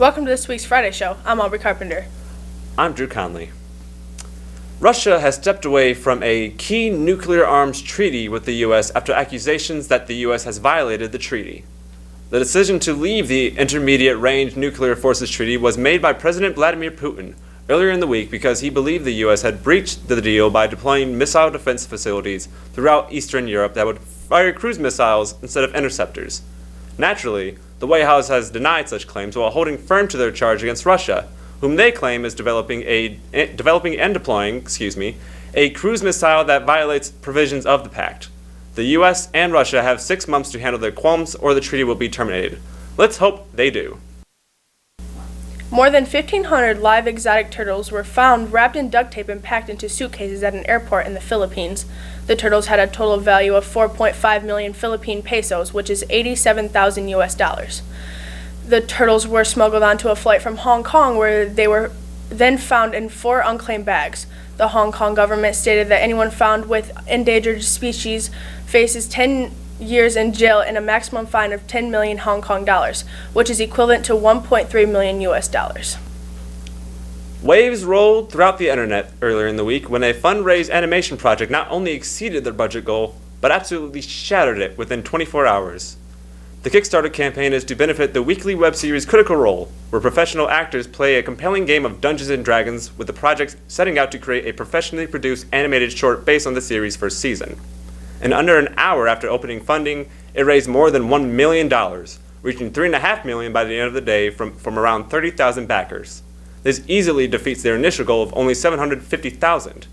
Welcome to this week's Friday Show. I'm Aubrey Carpenter. I'm Drew Conley. Russia has stepped away from a key nuclear arms treaty with the U.S. after accusations that the U.S. has violated the treaty. The decision to leave the Intermediate Range Nuclear Forces Treaty was made by President Vladimir Putin earlier in the week because he believed the U.S. had breached the deal by deploying missile defense facilities throughout Eastern Europe that would fire cruise missiles instead of interceptors. Naturally, the White House has denied such claims while holding firm to their charge against Russia, whom they claim is developing and deploying a cruise missile that violates provisions of the pact. The U.S. and Russia have 6 months to handle their qualms or the treaty will be terminated. Let's hope they do. More than 1,500 live exotic turtles were found wrapped in duct tape and packed into suitcases at an airport in the Philippines. The turtles had a total value of 4.5 million Philippine pesos, which is 87,000 US dollars. The turtles were smuggled onto a flight from Hong Kong, where they were then found in 4 unclaimed bags. The Hong Kong government stated that anyone found with endangered species faces 10 years in jail and a maximum fine of 10 million Hong Kong dollars, which is equivalent to 1.3 million US dollars. Waves rolled throughout the internet earlier in the week when a fundraise animation project not only exceeded their budget goal, but absolutely shattered it within 24 hours. The Kickstarter campaign is to benefit the weekly web series Critical Role, where professional actors play a compelling game of Dungeons & Dragons, with the project setting out to create a professionally produced animated short based on the series' first season. In under an hour after opening funding, it raised more than $1 million, reaching $3.5 million by the end of the day from around 30,000 backers. This easily defeats their initial goal of only $750,000.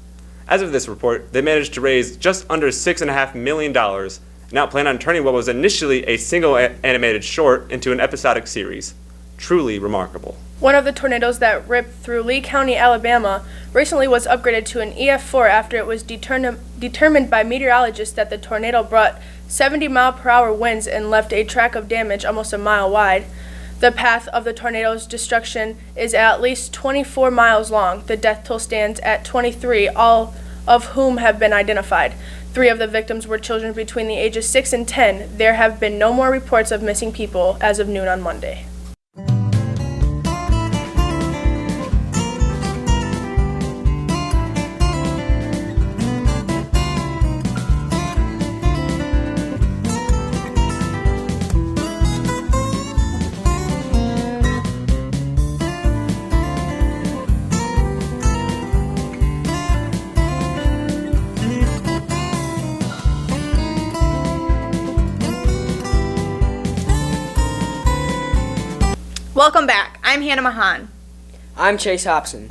As of this report, they managed to raise just under $6.5 million, and now plan on turning what was initially a single animated short into an episodic series. Truly remarkable. One of the tornadoes that ripped through Lee County, Alabama, recently was upgraded to an EF4 after it was determined by meteorologists that the tornado brought 70-mile-per-hour winds and left a track of damage almost a mile wide. The path of the tornado's destruction is at least 24 miles long. The death toll stands at 23, all of whom have been identified. 3 of the victims were children between the ages 6 and 10. There have been no more reports of missing people as of noon on Monday. Welcome back. I'm Hannah Mahan. I'm Chase Hobson.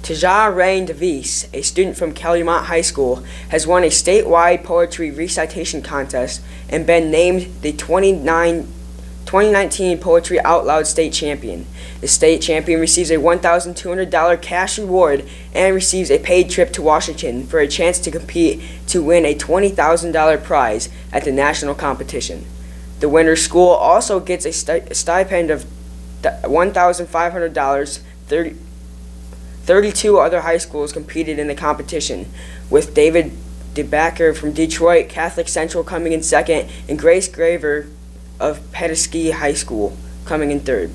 Taja Rain DeVries, a student from Calumet High School, has won a statewide poetry recitation contest and been named the 2019 Poetry Out Loud State Champion. The state champion receives a $1,200 cash reward and receives a paid trip to Washington for a chance to compete to win a $20,000 prize at the national competition. The winner's school also gets a stipend of $1,500. 32 other high schools competed in the competition, with David DeBacker from Detroit Catholic Central coming in second and Grace Graver of Petoskey High School coming in third.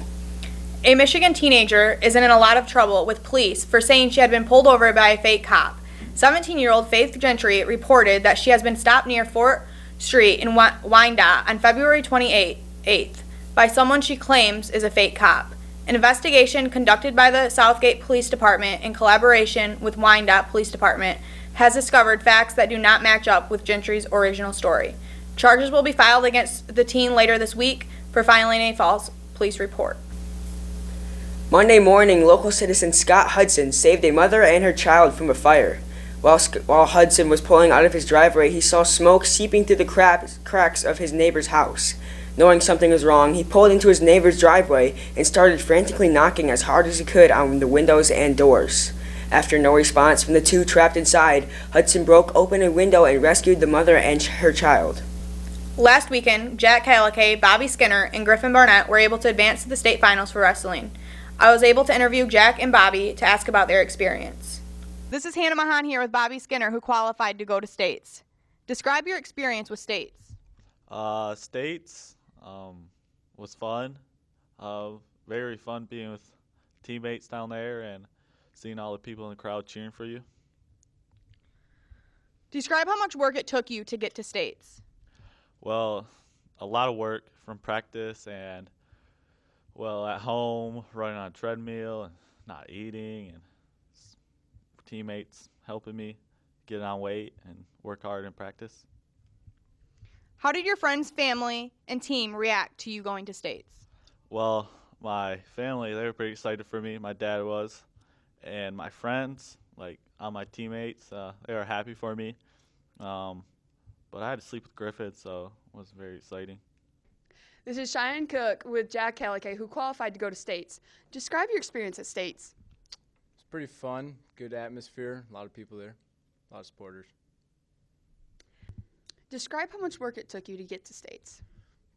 A Michigan teenager is in a lot of trouble with police for saying she had been pulled over by a fake cop. 17-year-old Faith Gentry reported that she has been stopped near 4th Street in Wyandotte on February 28th by someone she claims is a fake cop. An investigation conducted by the Southgate Police Department in collaboration with Wyandotte Police Department has discovered facts that do not match up with Gentry's original story. Charges will be filed against the teen later this week for filing a false police report. Monday morning, local citizen Scott Hudson saved a mother and her child from a fire. While Hudson was pulling out of his driveway, he saw smoke seeping through the cracks of his neighbor's house. Knowing something was wrong, he pulled into his neighbor's driveway and started frantically knocking as hard as he could on the windows and doors. After no response from the two trapped inside, Hudson broke open a window and rescued the mother and her child. Last weekend, Jack Calicay, Bobby Skinner, and Griffin Barnett were able to advance to the state finals for wrestling. I was able to interview Jack and Bobby to ask about their experience. This is Hannah Mahan here with Bobby Skinner, who qualified to go to states. Describe your experience with states. States was fun. very fun being with teammates down there and seeing all the people in the crowd cheering for you. Describe how much work it took you to get to states. Well, a lot of work from practice and, well, at home, running on a treadmill and not eating, and teammates helping me get on weight and work hard in practice. How did your friends, family, and team react to you going to states? Well, my family, they were pretty excited for me. My dad was. And my friends, like all my teammates, they were happy for me. But I had to sleep with Griffith, so it was very exciting. This is Cheyenne Cook with Jack Calico, who qualified to go to states. Describe your experience at states. It's pretty fun, good atmosphere, a lot of people there, a lot of supporters. Describe how much work it took you to get to states.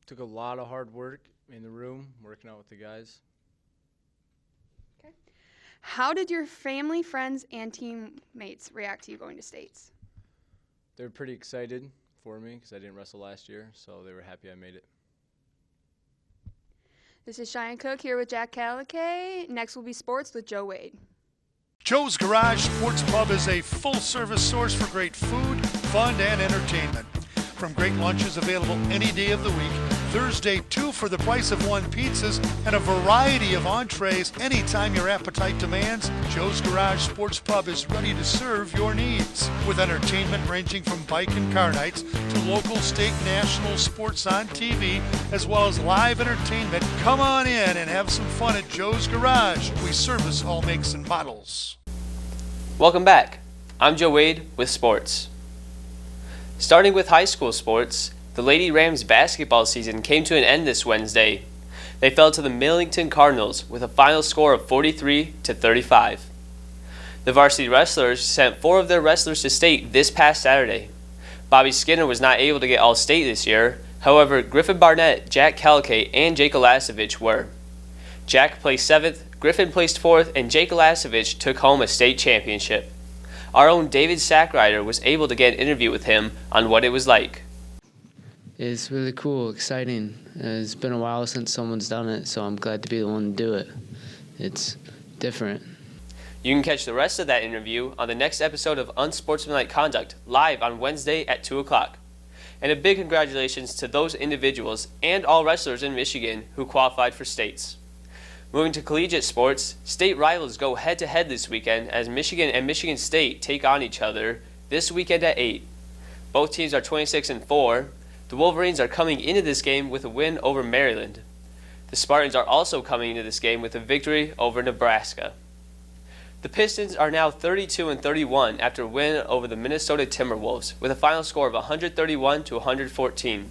Took a lot of hard work in the room, working out with the guys. Okay. How did your family, friends, and teammates react to you going to states? They were pretty excited for me because I didn't wrestle last year, so they were happy I made it. This is Cheyenne Cook here with Jack Calico. Next will be sports with Joe Wade. Joe's Garage Sports Pub is a full-service source for great food, fun, and entertainment. From great lunches available any day of the week, Thursday 2 for the price of 1 pizzas, and a variety of entrees anytime your appetite demands, Joe's Garage Sports Pub is ready to serve your needs. With entertainment ranging from bike and car nights to local, state, national sports on TV, as well as live entertainment, come on in and have some fun at Joe's Garage. We service all makes and models. Welcome back. I'm Joe Wade with sports. Starting with high school sports, the Lady Rams basketball season came to an end this Wednesday. They fell to the Millington Cardinals with a final score of 43-35. The varsity wrestlers sent 4 of their wrestlers to state this past Saturday. Bobby Skinner was not able to get all state this year. However, Griffin Barnett, Jack Calico, and Jake Elasevich were. Jack placed 7th, Griffin placed 4th, and Jake Elasevich took home a state championship. Our own David Sackrider was able to get an interview with him on what it was like. It's really cool, exciting. It's been a while since someone's done it, so I'm glad to be the one to do it. It's different. You can catch the rest of that interview on the next episode of Unsportsmanlike Conduct, live on Wednesday at 2 o'clock. And a big congratulations to those individuals and all wrestlers in Michigan who qualified for states. Moving to collegiate sports, state rivals go head-to-head this weekend as Michigan and Michigan State take on each other this weekend at 8. Both teams are 26-4. The Wolverines are coming into this game with a win over Maryland. The Spartans are also coming into this game with a victory over Nebraska. The Pistons are now 32-31 after a win over the Minnesota Timberwolves with a final score of 131-114.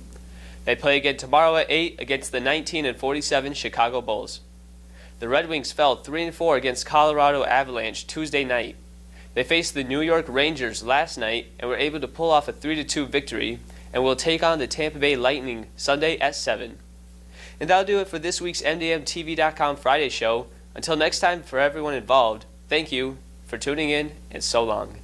They play again tomorrow at 8 against the 19-47 Chicago Bulls. The Red Wings fell 3-4 against Colorado Avalanche Tuesday night. They faced the New York Rangers last night and were able to pull off a 3-2 victory and will take on the Tampa Bay Lightning Sunday at 7. And that'll do it for this week's MDM-TV.com Friday show. Until next time, for everyone involved, thank you for tuning in and so long.